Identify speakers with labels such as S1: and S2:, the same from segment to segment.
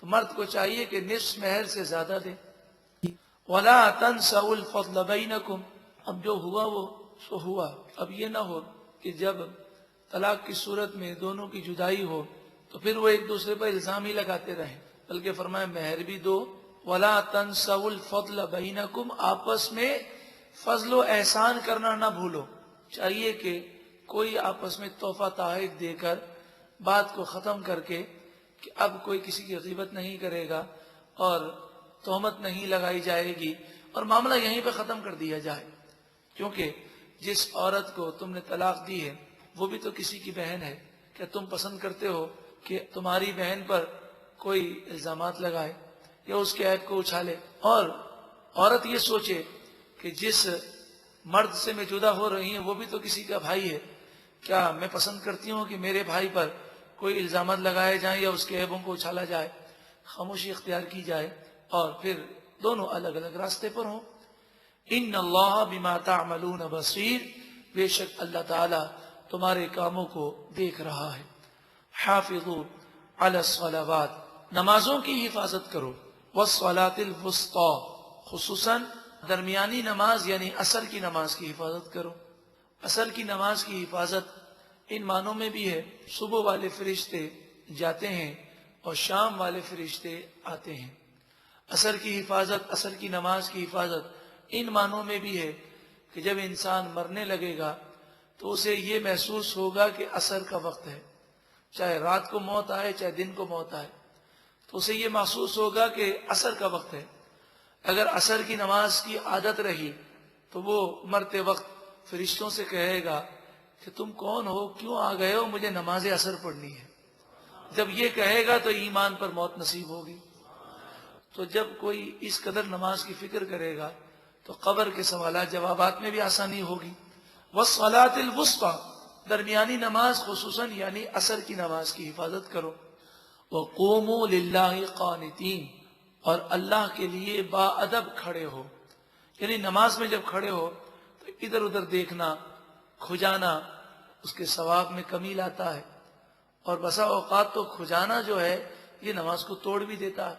S1: تو مرد کو چاہیے کہ نصف مہر سے زیادہ دے. وَلَا تَنْسَوْا الْفَضْلَ بَيْنَكُمْ. اب جو ہوا وہ سو ہوا. اب یہ نہ ہو کہ جب طلاق کی صورت میں دونوں کی جدائی ہو تو پھر وہ ایک دوسرے پر الزام ہی لگاتے رہیں، بلکہ فرمایا مہر بھی دو. وَلَا تَنْسَوْا الْفَضْلَ بَيْنَكُمْ. آپس میں فضل و احسان کرنا نہ بھولو. چاہیے کہ کوئی آپس میں تحفہ تحائف دے کر بات کو ختم کر کے کہ اب کوئی کسی کی غیبت نہیں کرے گا اور تہمت نہیں لگائی جائے گی اور معاملہ یہیں پہ ختم کر دیا جائے. کیونکہ جس عورت کو تم نے طلاق دی ہے وہ بھی تو کسی کی بہن ہے. کیا تم پسند کرتے ہو کہ تمہاری بہن پر کوئی الزامات لگائے یا اس کے عیب کو اچھالے؟ اور عورت یہ سوچے کہ جس مرد سے میں جدا ہو رہی ہوں وہ بھی تو کسی کا بھائی ہے. کیا میں پسند کرتی ہوں کہ میرے بھائی پر کوئی الزامات لگائے جائیں یا اس کے عیبوں کو اچھالا جائے؟ خاموشی اختیار کی جائے اور پھر دونوں الگ الگ راستے پر ہوں. ان اللہ بما تعملون بصیر. بے شک اللہ تعالی تمہارے کاموں کو دیکھ رہا ہے. حافظوا علی الصلوات. نمازوں کی حفاظت کرو. والصلاۃ الوسطی. خصوصاً درمیانی نماز یعنی عصر کی نماز کی حفاظت کرو. عصر کی نماز کی حفاظت ان معنوں میں بھی ہے صبح والے فرشتے جاتے ہیں اور شام والے فرشتے آتے ہیں. عصر کی حفاظت، عصر کی نماز کی حفاظت ان معنوں میں بھی ہے کہ جب انسان مرنے لگے گا تو اسے یہ محسوس ہوگا کہ عصر کا وقت ہے. چاہے رات کو موت آئے چاہے دن کو موت آئے تو اسے یہ محسوس ہوگا کہ عصر کا وقت ہے. اگر عصر کی نماز کی عادت رہی تو وہ مرتے وقت فرشتوں سے کہے گا کہ تم کون ہو، کیوں آ گئے ہو، مجھے نماز عصر پڑھنی ہے. جب یہ کہے گا تو ایمان پر موت نصیب ہوگی. تو جب کوئی اس قدر نماز کی فکر کرے گا تو قبر کے سوالات جوابات میں بھی آسانی ہوگی. والصلاۃ الوسطی. درمیانی نماز خصوصاً یعنی عصر کی نماز کی حفاظت کرو. وقوموا للہ قانتین. اور اللہ کے لیے با ادب کھڑے ہو. یعنی نماز میں جب کھڑے ہو تو ادھر ادھر دیکھنا، کھجانا اس کے ثواب میں کمی لاتا ہے. اور بسا اوقات تو کھجانا جو ہے یہ نماز کو توڑ بھی دیتا ہے.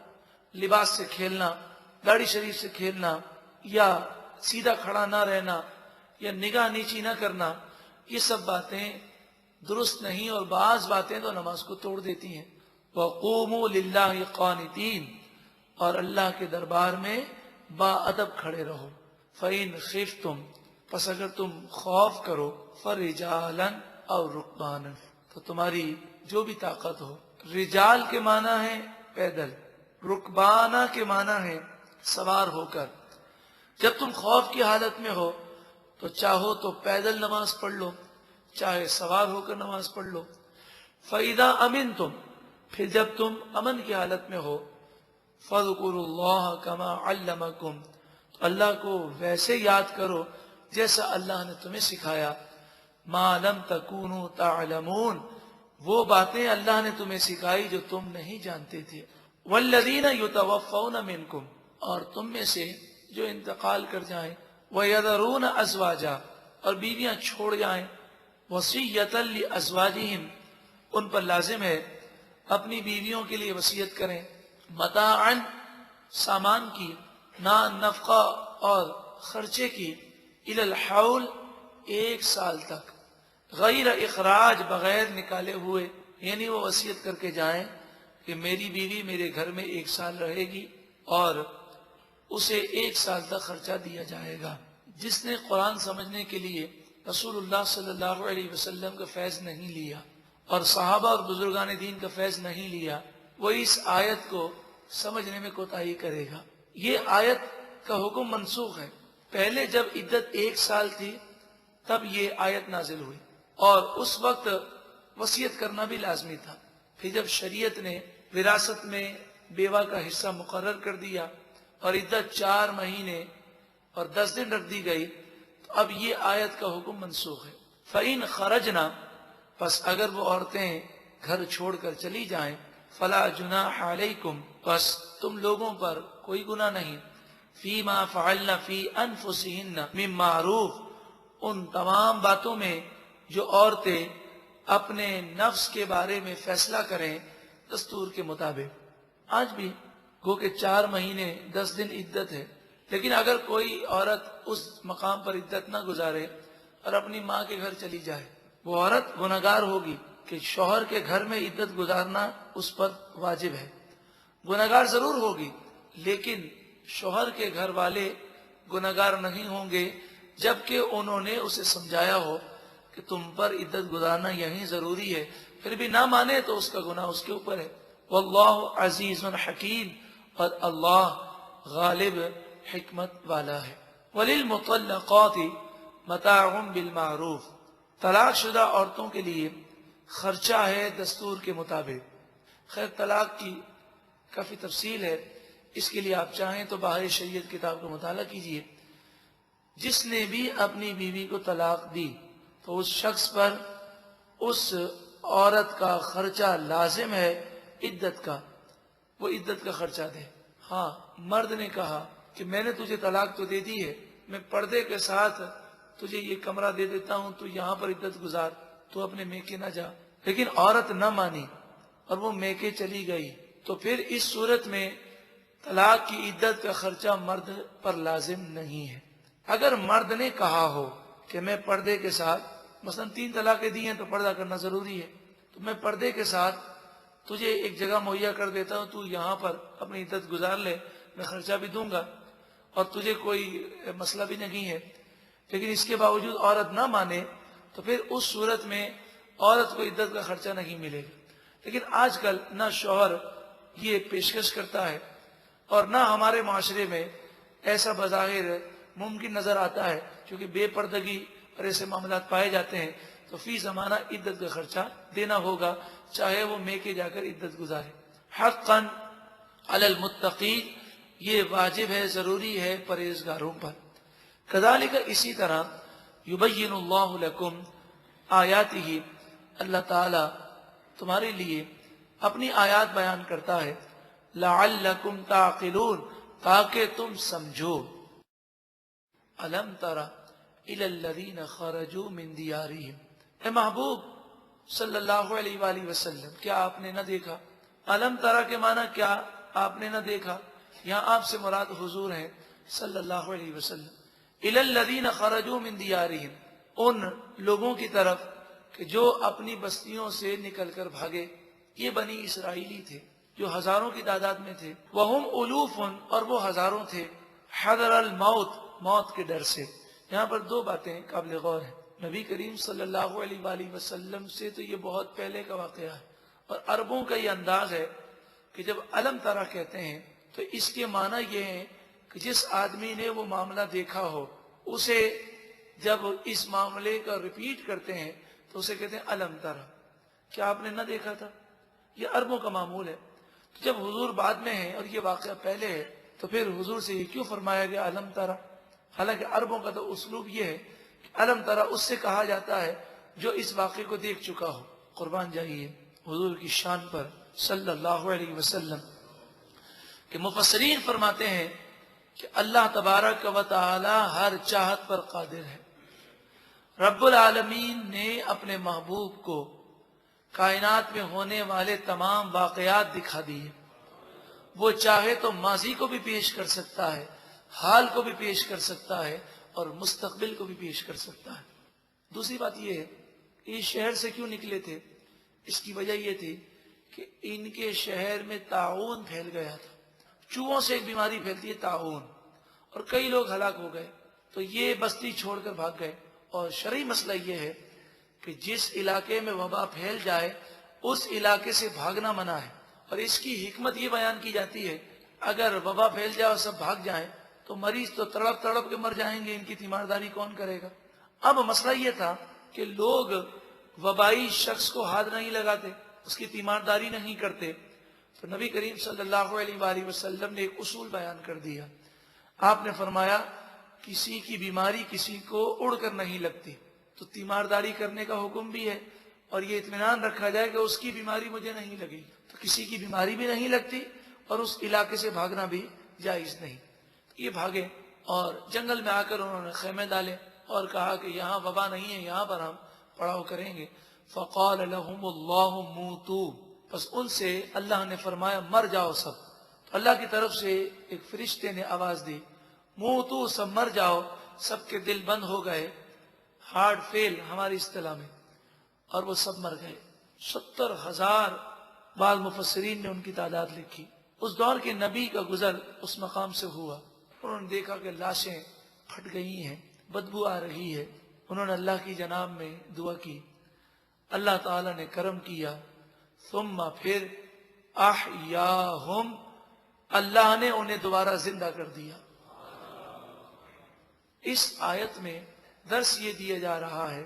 S1: لباس سے کھیلنا، داڑھی شریف سے کھیلنا، یا سیدھا کھڑا نہ رہنا، یا نگاہ نیچی نہ کرنا، یہ سب باتیں درست نہیں اور بعض باتیں تو نماز کو توڑ دیتی ہیں. وقوموا للہ قانتین. اور اللہ کے دربار میں با ادب کھڑے رہو. فَإِنْ خِفْتُمْ. پس اگر تم خوف کرو فَرِجَالًا أَوْ رُكْبَانًا. تو تمہاری جو بھی طاقت ہو. رجال کے معنی ہے پیدل، رکبانہ کے معنی ہے سوار ہو کر. جب تم خوف کی حالت میں ہو تو چاہو تو پیدل نماز پڑھ لو، چاہے سوار ہو کر نماز پڑھ لو. فَإِذَا أَمِنْتُمْ. پھر جب تم امن کی حالت میں ہو فَاذْكُرُوا اللَّهَ كَمَا عَلَّمَكُمْ. تو اللہ کو ویسے یاد کرو جیسا اللہ نے تمہیں سکھایا. مَا لَمْ تَكُونُوا تَعْلَمُونَ. وہ باتیں اللہ نے تمہیں سکھائی جو تم نہیں جانتے تھے. وَالَّذِينَ يُتَوَفَّوْنَ مِنْكُمْ. اور تم میں سے جو انتقال کر جائیں. وَيَذَرُونَ أَزْوَاجًا. اور بیویاں چھوڑ جائیں. وَصِيَّةً لِأَزْوَاجِهِمْ. ان پر لازم ہے اپنی بیویوں کے لیے وصیت کریں. متاعًا. سامان کی، نا نفقہ اور خرچے کی. الی الحول. 1 سال تک. غیر اخراج. بغیر نکالے ہوئے. یعنی وہ وصیت کر کے جائیں کہ میری بیوی میرے گھر میں 1 سال رہے گی اور اسے 1 سال تک خرچہ دیا جائے گا. جس نے قرآن سمجھنے کے لیے رسول اللہ صلی اللہ علیہ وسلم کا فیض نہیں لیا اور صحابہ اور بزرگان دین کا فیض نہیں لیا وہ اس آیت کو سمجھنے میں کوتاہی کرے گا. یہ آیت کا حکم منسوخ ہے. پہلے جب عدت 1 سال تھی تب یہ آیت نازل ہوئی اور اس وقت وصیت کرنا بھی لازمی تھا. پھر جب شریعت نے وراثت میں بیوہ کا حصہ مقرر کر دیا اور عدت 4 مہینے اور 10 دن رکھ دی گئی تو اب یہ آیت کا حکم منسوخ ہے. فَإِنْ خَرَجْنَا. پس اگر وہ عورتیں گھر چھوڑ کر چلی جائیں. فَلَا جُنَاحَ عَلَيْكُمْ. پس تم لوگوں پر کوئی گناہ نہیں. فِي مَا فَعَلْنَ فِي أَنفُسِهِنَّ مِن مَّعْرُوفٍ. ان تمام باتوں میں جو عورتیں اپنے نفس کے بارے میں فیصلہ کریں دستور کے مطابق. آج بھی گو کہ 4 مہینے 10 دن عدت ہے، لیکن اگر کوئی عورت اس مقام پر عدت نہ گزارے اور اپنی ماں کے گھر چلی جائے، وہ عورت گناہگار ہوگی کہ شوہر کے گھر میں عدت گزارنا اس پر واجب ہے۔ گناہگار ضرور ہوگی، لیکن شوہر کے گھر والے گناہگار نہیں ہوں گے جبکہ انہوں نے اسے سمجھایا ہو کہ تم پر عدت گزارنا یہی ضروری ہے، پھر بھی نہ مانے تو اس کا گناہ اس کے اوپر ہے۔ واللہ عزیز حکیم، اور اللہ غالب حکمت والا ہے۔ وللمطلقات متاع بالمعروف، طلاق شدہ عورتوں کے لیے خرچہ ہے دستور کے مطابق۔ خیر طلاق کی کافی تفصیل ہے، اس کے لیے آپ چاہیں تو باہر شریعت کتاب کا مطالعہ کیجئے۔ جس نے بھی اپنی بیوی کو طلاق دی تو اس شخص پر اس عورت کا خرچہ لازم ہے عدت کا، وہ عدت کا خرچہ دے۔ ہاں مرد نے کہا کہ میں نے تجھے طلاق تو دے دی ہے، میں پردے کے ساتھ تجھے یہ کمرہ دے دیتا ہوں، تو یہاں پر عدت گزار، تو اپنے میکے نہ جا، لیکن عورت نہ مانی اور وہ میکے چلی گئی، تو پھر اس صورت میں طلاق کی عدت کا خرچہ مرد پر لازم نہیں ہے۔ اگر مرد نے کہا ہو کہ میں پردے کے ساتھ، مثلا 3 طلاقیں دی ہیں تو پردہ کرنا ضروری ہے، تو میں پردے کے ساتھ تجھے ایک جگہ مہیا کر دیتا ہوں، تو یہاں پر اپنی عدت گزار لے، میں خرچہ بھی دوں گا اور تجھے کوئی مسئلہ بھی نہیں ہے، لیکن اس کے باوجود عورت نہ مانے تو پھر اس صورت میں عورت کو عدت کا خرچہ نہیں ملے گا۔ لیکن آج کل نہ شوہر یہ پیشکش کرتا ہے اور نہ ہمارے معاشرے میں ایسا بظاہر ممکن نظر آتا ہے، کیونکہ بے پردگی اور ایسے معاملات پائے جاتے ہیں، تو فی زمانہ عدت کا خرچہ دینا ہوگا، چاہے وہ میکے جا کر عدت گزارے۔ حقاً علی المتقین، یہ واجب ہے، ضروری ہے پرہیزگاروں پر۔ کذالک، اسی طرح یبین اللہ لکم آیاتہ، اللہ تعالی تمہارے لیے اپنی آیات بیان کرتا ہے، لعلکم تعقلون، تاکہ تم سمجھو۔ الم تر الی الذین خرجوا من دیارہم، اے محبوب صلی اللہ علیہ وآلہ وسلم، کیا آپ نے نہ دیکھا؟ الم ترا کے معنی کیا آپ نے نہ دیکھا؟ یہاں آپ سے مراد حضور ہیں صلی اللہ علیہ وسلم۔ الی الذین خرجوا من دیارہم، ان لوگوں کی طرف کہ جو اپنی بستیوں سے نکل کر بھاگے، یہ بنی اسرائیلی تھے جو ہزاروں کی تعداد میں تھے، وہم الوف، اور وہ ہزاروں تھے، حذر الموت، موت کے ڈر سے۔ یہاں پر 2 باتیں قابل غور ہیں۔ نبی کریم صلی اللہ علیہ وآلہ وسلم سے تو یہ بہت پہلے کا واقعہ ہے، اور عربوں کا یہ انداز ہے کہ جب علم ترا کہتے ہیں تو اس کے معنی یہ ہے کہ جس آدمی نے وہ معاملہ دیکھا ہو، اسے جب اس معاملے کا ریپیٹ کرتے ہیں تو اسے کہتے ہیں علم ترا، کیا آپ نے نہ دیکھا تھا؟ یہ عربوں کا معمول ہے۔ تو جب حضور بعد میں ہیں اور یہ واقعہ پہلے ہے تو پھر حضور سے یہ کیوں فرمایا گیا علم ترا؟ حالانکہ عربوں کا تو اسلوب یہ ہے کہ علم ترا اس سے کہا جاتا ہے جو اس واقعے کو دیکھ چکا ہو۔ قربان جائیے حضور کی شان پر صلی اللہ علیہ وسلم کہ مفسرین فرماتے ہیں کہ اللہ تبارک و تعالی ہر چاہت پر قادر ہے۔ رب العالمین نے اپنے محبوب کو کائنات میں ہونے والے تمام واقعات دکھا دیے۔ وہ چاہے تو ماضی کو بھی پیش کر سکتا ہے، حال کو بھی پیش کر سکتا ہے، اور مستقبل کو بھی پیش کر سکتا ہے۔ دوسری بات یہ ہے کہ اس شہر سے کیوں نکلے تھے؟ اس کی وجہ یہ تھی کہ ان کے شہر میں طاعون پھیل گیا تھا۔ چوہوں سے ایک بیماری پھیلتی ہے طاعون، اور کئی لوگ ہلاک ہو گئے، تو یہ بستی چھوڑ کر بھاگ گئے۔ اور شرعی مسئلہ یہ ہے کہ جس علاقے میں وبا پھیل جائے اس علاقے سے بھاگنا منع ہے، اور اس کی حکمت یہ بیان کی جاتی ہے اگر وبا پھیل جائے اور سب بھاگ جائیں تو مریض تو تڑپ تڑپ کے مر جائیں گے، ان کی تیمارداری کون کرے گا؟ اب مسئلہ یہ تھا کہ لوگ وبائی شخص کو ہاتھ نہیں لگاتے، اس کی تیمارداری نہیں کرتے، تو نبی کریم صلی اللہ علیہ وآلہ وسلم نے ایک اصول بیان کر دیا۔ آپ نے فرمایا کسی کی بیماری کسی کو اڑ کر نہیں لگتی، تو تیمارداری کرنے کا حکم بھی ہے، اور یہ اطمینان رکھا جائے کہ اس کی بیماری مجھے نہیں لگی، تو کسی کی بیماری بھی نہیں لگتی اور اس علاقے سے بھاگنا بھی جائز نہیں۔ یہ بھاگے اور جنگل میں آ کر انہوں نے خیمے ڈالے اور کہا کہ یہاں وبا نہیں ہے، یہاں پر ہم پڑاؤ کریں گے۔ فقال لهم اللہ موتوا، بس ان سے اللہ نے فرمایا مر جاؤ سب. تو اللہ کی طرف سے ایک فرشتے نے آواز دی موتو، سب مر جاؤ. سب کے دل بند ہو گئے، ہارٹ فیل ہماری اصطلاح میں، اور وہ سب مر گئے. 70,000 بعض مفسرین نے ان کی تعداد لکھی. اس دور کے نبی کا گزر اس مقام سے ہوا. انہوں نے دیکھا کہ لاشیں پھٹ گئی ہیں، بدبو آ رہی ہے. انہوں نے اللہ کی جناب میں دعا کی، اللہ تعالی نے کرم کیا. ثم پھر احیاہم، اللہ نے انہیں دوبارہ زندہ کر دیا. اس آیت میں درس یہ دیا جا رہا ہے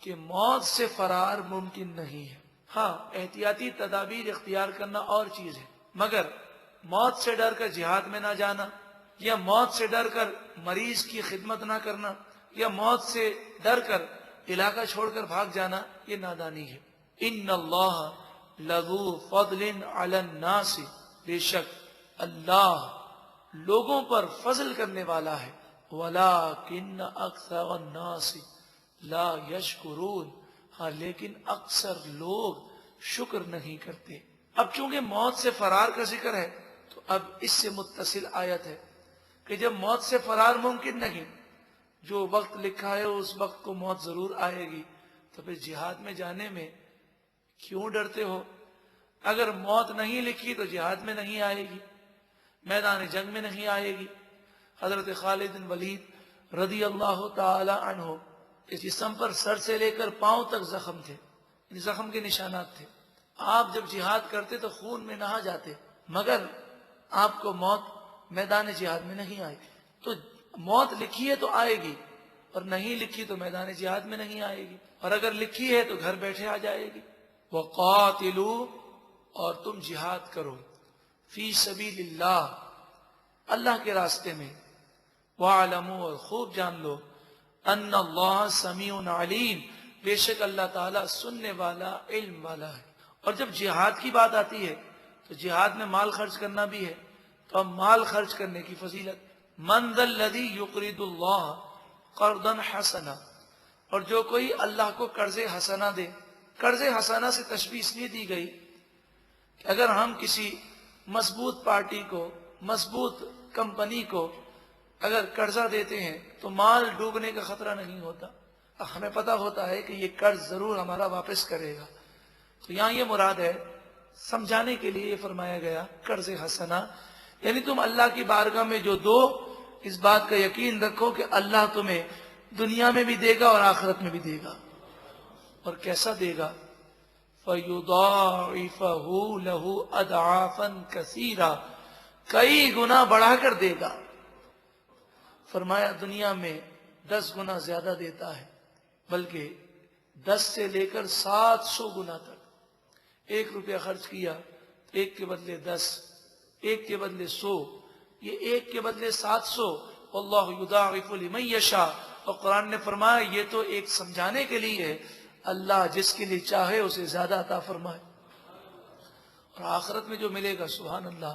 S1: کہ موت سے فرار ممکن نہیں ہے. ہاں، احتیاطی تدابیر اختیار کرنا اور چیز ہے، مگر موت سے ڈر کر جہاد میں نہ جانا، یا موت سے ڈر کر مریض کی خدمت نہ کرنا، یا موت سے ڈر کر علاقہ چھوڑ کر بھاگ جانا، یہ نادانی ہے. ان اللہ لذو فضل علی الناس، بے شک اللہ لوگوں پر فضل کرنے والا ہے. ولکن اکثر الناس لا یشکرون، ہاں لیکن اکثر لوگ شکر نہیں کرتے. اب چونکہ موت سے فرار کا ذکر ہے تو اب اس سے متصل آیت ہے کہ جب موت سے فرار ممکن نہیں، جو وقت لکھا ہے اس وقت کو موت ضرور آئے گی، تو پھر جہاد میں جانے میں کیوں ڈرتے ہو؟ اگر موت نہیں لکھی تو جہاد میں نہیں آئے گی، میدان جنگ میں نہیں آئے گی. حضرت خالد بن ولید رضی اللہ تعالی عنہ کے جسم پر سر سے لے کر پاؤں تک زخم تھے، زخم کے نشانات تھے. آپ جب جہاد کرتے تو خون میں نہا جاتے، مگر آپ کو موت میدان جہاد میں نہیں آئی. تو موت لکھی ہے تو آئے گی، اور نہیں لکھی تو میدان جہاد میں نہیں آئے گی، اور اگر لکھی ہے تو گھر بیٹھے آ جائے گی. وَقَاتِلُوا، اور تم جہاد کرو، فی سبیل اللہ، اللہ کے راستے میں. وَاعْلَمُوا، اور خوب جان لو، ان اللہ سمیع علیم، بے شک اللہ تعالیٰ سننے والا، علم والا ہے. اور جب جہاد کی بات آتی ہے تو جہاد میں مال خرچ کرنا بھی ہے. تو اب مال خرچ کرنے کی فضیلت، من ذا الذی یقرض اللہ قرضا حسنا، اور جو کوئی اللہ کو قرض حسنہ دے. قرض حسنہ سے تشبیہ اس لیے دی گئی کہ اگر ہم کسی مضبوط پارٹی کو، مضبوط کمپنی کو اگر قرضہ دیتے ہیں تو مال ڈوبنے کا خطرہ نہیں ہوتا. ہمیں پتہ ہوتا ہے کہ یہ قرض ضرور ہمارا واپس کرے گا. تو یہاں یہ مراد ہے، سمجھانے کے لیے یہ فرمایا گیا قرض حسنہ، یعنی تم اللہ کی بارگاہ میں جو دو، اس بات کا یقین رکھو کہ اللہ تمہیں دنیا میں بھی دے گا اور آخرت میں بھی دے گا. اور کیسا دے گا؟ فَيُضَاعِفَهُ لَهُ أَضْعَافًا كَثِيرًا، کئی گنا بڑھا کر دے گا. فرمایا دنیا میں 10 گنا زیادہ دیتا ہے، بلکہ 10 سے لے کر 700 گنا تک. 1 روپیہ خرچ کیا، 1 کے بدلے 10، 1 کے بدلے 100، یہ 1 کے بدلے 700. واللہ یضاعف لمن یشاء، اور قرآن نے فرمایا یہ تو ایک سمجھانے کے لیے ہے، اللہ جس کے لیے چاہے اسے زیادہ عطا فرمائے. اور آخرت میں جو ملے گا، سبحان اللہ.